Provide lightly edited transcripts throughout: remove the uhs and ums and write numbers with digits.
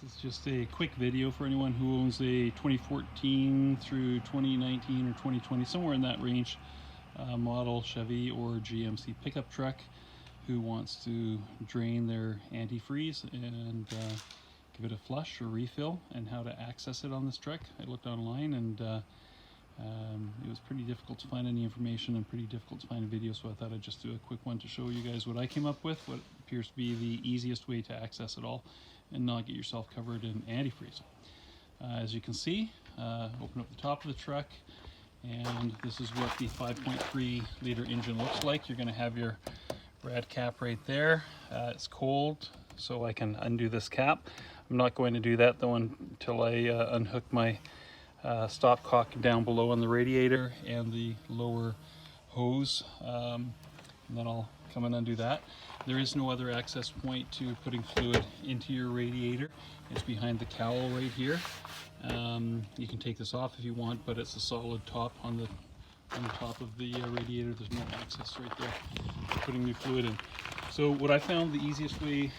This is just a quick video for anyone who owns a 2014 through 2019 or 2020, somewhere in that range, model Chevy or GMC pickup truck who wants to drain their antifreeze and give it a flush or refill, and how to access it on this truck. I looked online and it was pretty difficult to find any information and pretty difficult to find a video, so I thought I'd just do a quick one to show you guys what I came up with, what appears to be the easiest way to access it all and not get yourself covered in antifreeze. As you can see, open up the top of the truck, and this is what the 5.3 liter engine looks like. You're going to have your rad cap right there. It's cold, so I can undo this cap. I'm not going to do that though until I unhook my stopcock down below on the radiator and the lower hose, and then I'll come and undo that. There is no other access point to putting fluid into your radiator. It's behind the cowl right here. You can take this off if you want, but it's a solid top on the top of the radiator. There's no access right there for putting new fluid in. So what I found the easiest way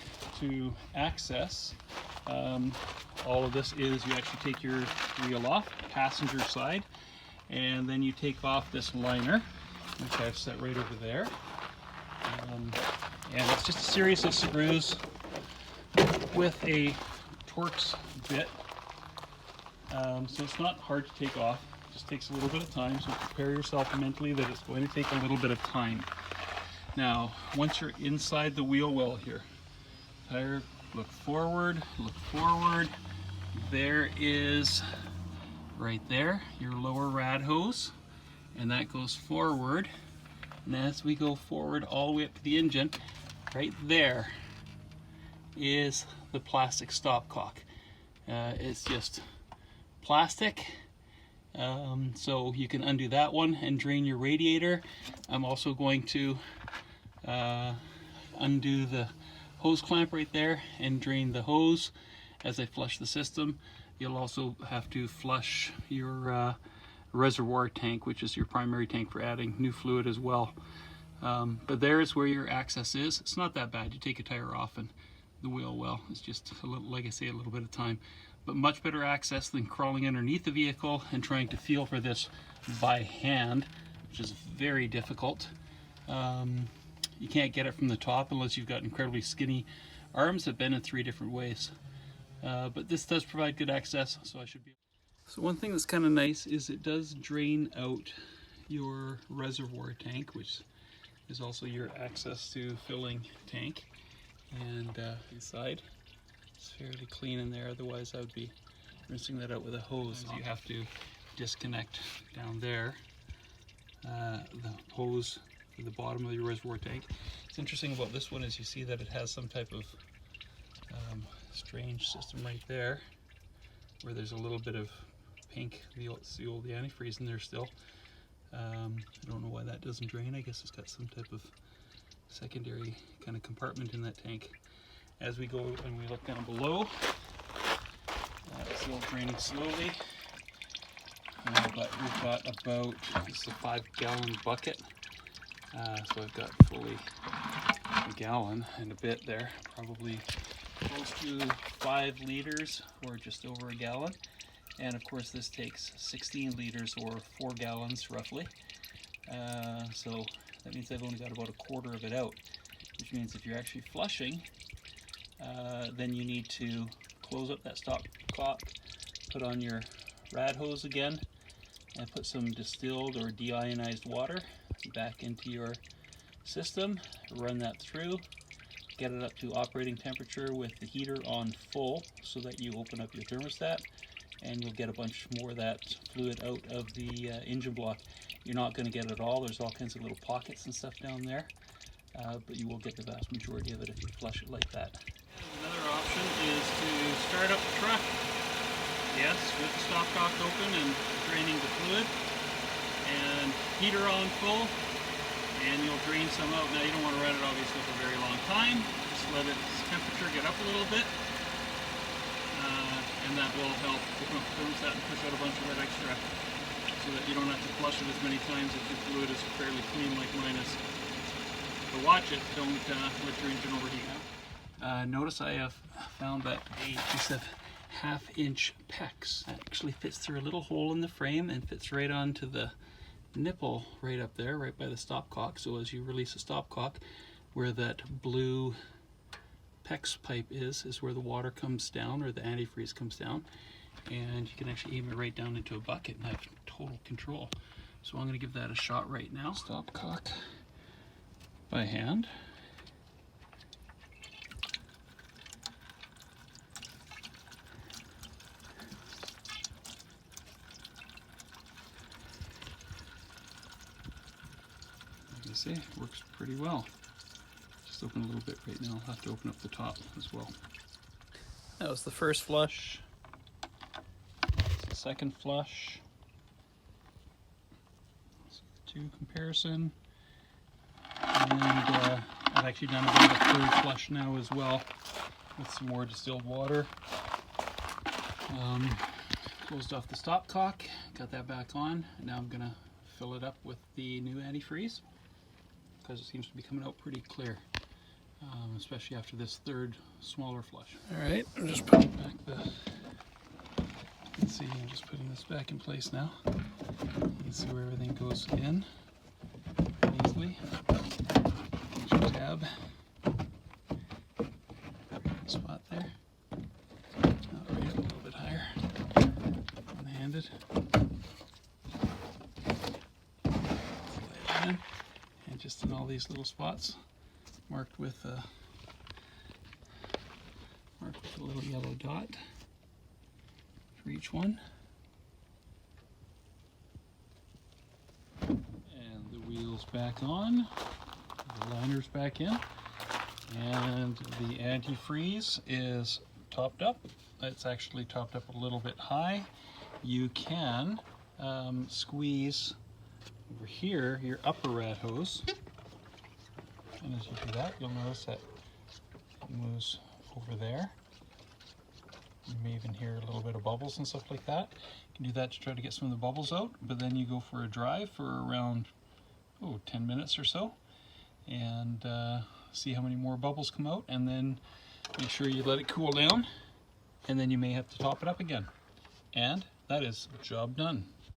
to access all of this is you actually take your wheel off, passenger side, and then you take off this liner, which I've set right over there. And it's just a series of screws with a Torx bit. So it's not hard to take off. It just takes a little bit of time, so prepare yourself mentally that it's going to take a little bit of time. Now, once you're inside the wheel well here, tire, look forward, there is, right there, your lower rad hose, and that goes forward. And as we go forward all the way up to the engine, right there is the plastic stopcock. It's just plastic, so you can undo that one and drain your radiator. I'm also going to undo the hose clamp right there and drain the hose as I flush the system. You'll also have to flush your reservoir tank, which is your primary tank for adding new fluid as well. But there's where your access is. It's not that bad. You take a tire off and the wheel well. It's just a little, like I say, a little bit of time, but much better access than crawling underneath the vehicle and trying to feel for this by hand, which is very difficult. You can't get it from the top unless you've got incredibly skinny arms that bend in 3 different ways. But this does provide good access, so I should be. So one thing that's kind of nice is it does drain out your reservoir tank, which is also your access to filling tank. And inside, it's fairly clean in there, otherwise I would be rinsing that out with a hose. You have to disconnect down there the hose to the bottom of your reservoir tank. What's interesting about this one is you see that it has some type of strange system right there, where there's a little bit of pink, the old antifreeze in there still. I don't know why that doesn't drain. I guess it's got some type of secondary kind of compartment in that tank. As we go and we look down below, it's still draining slowly. But we've got about, this is a 5-gallon bucket. So I've got fully a gallon and a bit there, probably close to 5 liters or just over a gallon. And of course this takes 16 liters or 4 gallons roughly. So that means I've only got about a quarter of it out, which means if you're actually flushing, then you need to close up that stopcock, put on your rad hose again, and put some distilled or deionized water back into your system, run that through, get it up to operating temperature with the heater on full so that you open up your thermostat, and you'll get a bunch more of that fluid out of the engine block. You're not going to get it all. There's all kinds of little pockets and stuff down there, but you will get the vast majority of it if you flush it like that. Another option is to start up the truck, yes, with the stopcock open and draining the fluid, and heater on full, and you'll drain some out. Now you don't want to run it obviously for a very long time. Just let its temperature get up a little bit. And that will help open up the thermostat and push out a bunch of that extra, so that you don't have to flush it as many times if your fluid is fairly clean like mine is. So watch it, don't let your engine overheat. Notice I have found that a piece of 1/2-inch PEX actually fits through a little hole in the frame and fits right onto the nipple right up there, right by the stopcock. So as you release the stopcock, where that blue PEX pipe is where the water comes down, or the antifreeze comes down, and you can actually aim it right down into a bucket and have total control. So I'm going to give that a shot right now. Stopcock by hand. You see, it works pretty well. Just open a little bit right now. I'll have to open up the top as well. That was the first flush. That's the second flush. So the two comparison. And I've actually done a bit of a third flush now as well with some more distilled water. Closed off the stopcock, got that back on, and now I'm going to fill it up with the new antifreeze, because it seems to be coming out pretty clear, especially after this third smaller flush. Alright, I'm just putting back you can see I'm just putting this back in place now. You can see where everything goes in easily. There's your tab. Spot there. Right up a little bit higher. One-handed. And just in all these little spots, marked with a little yellow dot for each one. And the wheels back on, the liners back in, and the antifreeze is topped up. It's actually topped up a little bit high. You can squeeze over here your upper rat hose, and as you do that, you'll notice that it moves over there. You may even hear a little bit of bubbles and stuff like that. You can do that to try to get some of the bubbles out, but then you go for a drive for around 10 minutes or so, and see how many more bubbles come out, and then make sure you let it cool down, and then you may have to top it up again. And that is job done.